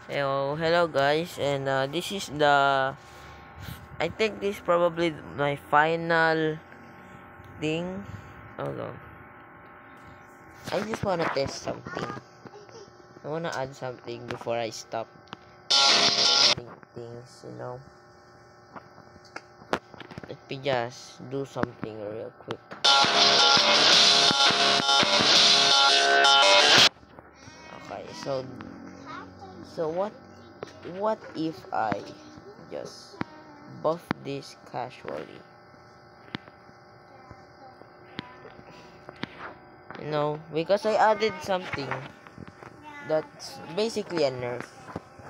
Hello guys, and this is the. I think this is probably my final thing. Hold on. I just wanna test something. I wanna add something before I stop adding things. Let me just do something real quick. Okay, so what if I just buff this casually? Because I added something that's basically a nerf.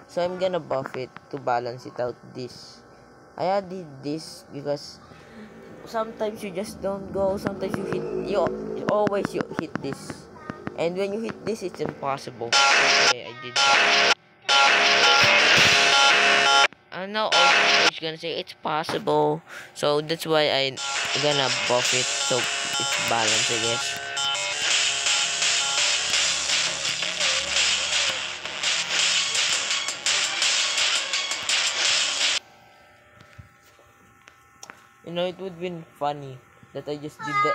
So I'm gonna buff it to balance it out this. I added this because sometimes you just don't go, sometimes you always you hit this. And when you hit this it's impossible. Okay, I did that. And now all is gonna say it's possible. So that's why I gonna buff it so it's balanced, I guess. It would be funny that I just did the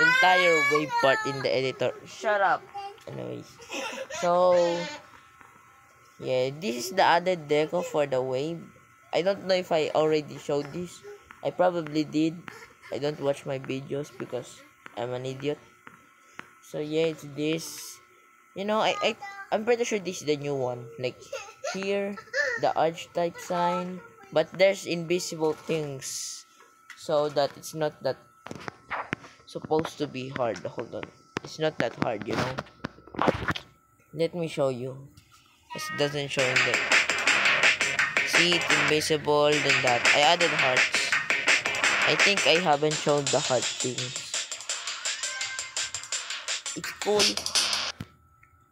entire wave part in the editor. Shut up. Anyways, so yeah, this is the added deco for the wave. I don't know if I already showed this. I probably did. I don't watch my videos because I'm an idiot. So yeah, it's this. I'm pretty sure this is the new one. Like here, the archetype sign, but there's invisible things, so that it's not that supposed to be hard. Hold on, it's not that hard. Let me show you. It doesn't show in the. See, it's invisible. Then that I added hearts. I think I haven't shown the heart things. It's cool.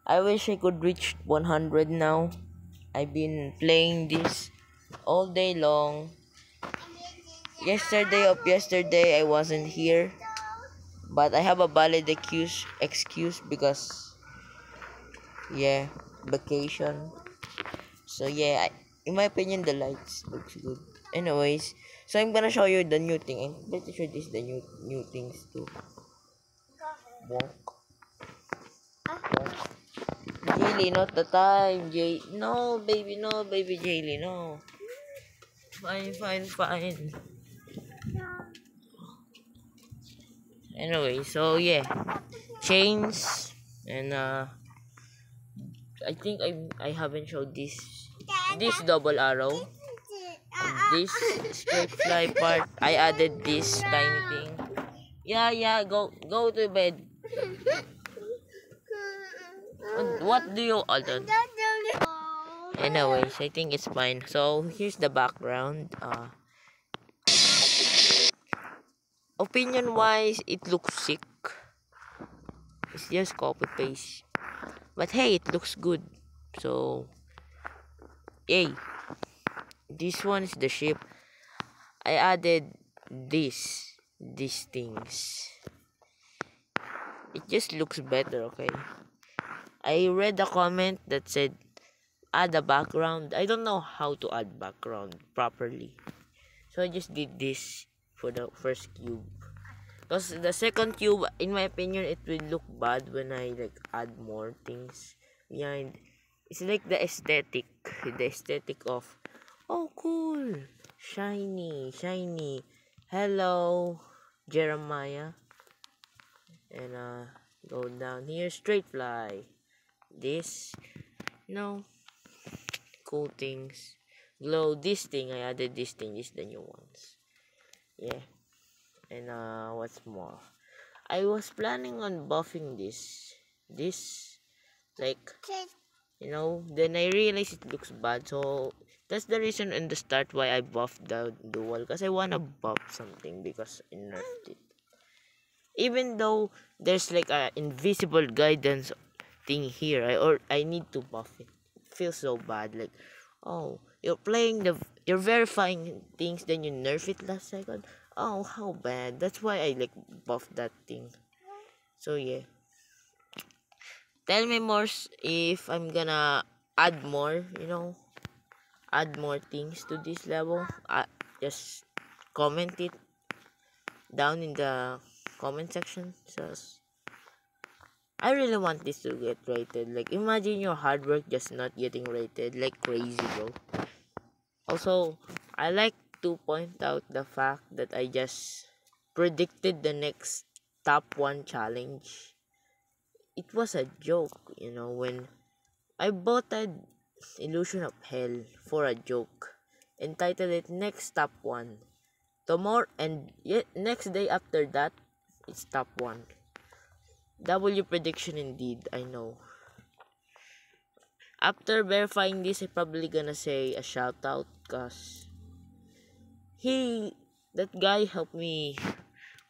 I wish I could reach 100 now. I've been playing this all day long. Yesterday I wasn't here, but I have a valid excuse because yeah, vacation. So yeah, in my opinion the lights looks good. Anyways, so I'm gonna show you the new thing. I'm pretty sure this is the new things too. Bonk. Bonk. Jaylee, not the time. No, baby, no, baby Jaylee, no. Fine, fine, fine. Anyway, so yeah, chains and I think I haven't showed this double arrow. This straight fly part. I added this tiny thing. Yeah, go to bed. What do you alter? Anyways, I think it's fine. So here's the background. Opinion wise, it looks sick. It's just copy paste. But hey, it looks good. So, yay. This one is the ship. I added these things. It just looks better, okay? I read a comment that said add a background. I don't know how to add background properly. So I just did this for the first cube. Because the second cube, in my opinion, it will look bad when I like add more things behind. It's like the aesthetic of, oh cool, shiny. Hello, Jeremiah, and go down here, straight fly. This, no, cool things. Glow, this thing, I added this thing, this is the new ones. Yeah, and what's more? I was planning on buffing this, like, then I realized it looks bad, so that's the reason in the start why I buffed the dual, because I wanna buff something because I nerfed it. Even though there's like a invisible guidance thing here, I need to buff it. It feels so bad, like, oh, you're verifying things, then you nerf it last second. Oh, how bad. That's why I like buff that thing. So yeah. Tell me more if I'm gonna add more, add more things to this level, just comment it down in the comment section. So I really want this to get rated. Like, imagine your hard work just not getting rated. Like, crazy, bro. Also, I like to point out the fact that I just predicted the next top 1 challenge. It was a joke, when I bought an Illusion of Hell for a joke, entitled it Next Top 1. Tomorrow and yet next day after that, it's top 1. W prediction indeed, I know. After verifying this, I'm probably gonna say a shout out, cause that guy helped me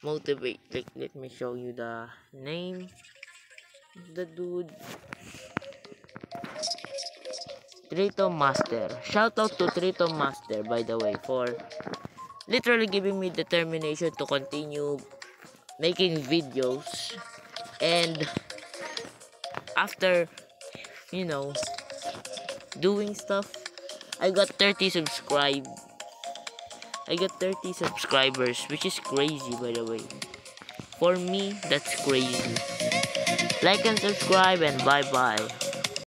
motivate. Like, let me show you the name of the dude. Trito Master. Shout out to Trito Master, by the way, for literally giving me determination to continue making videos. And after, doing stuff, I got 30 subscribe. I got 30 subscribers, which is crazy, by the way. For me, that's crazy. Like and subscribe, and bye bye.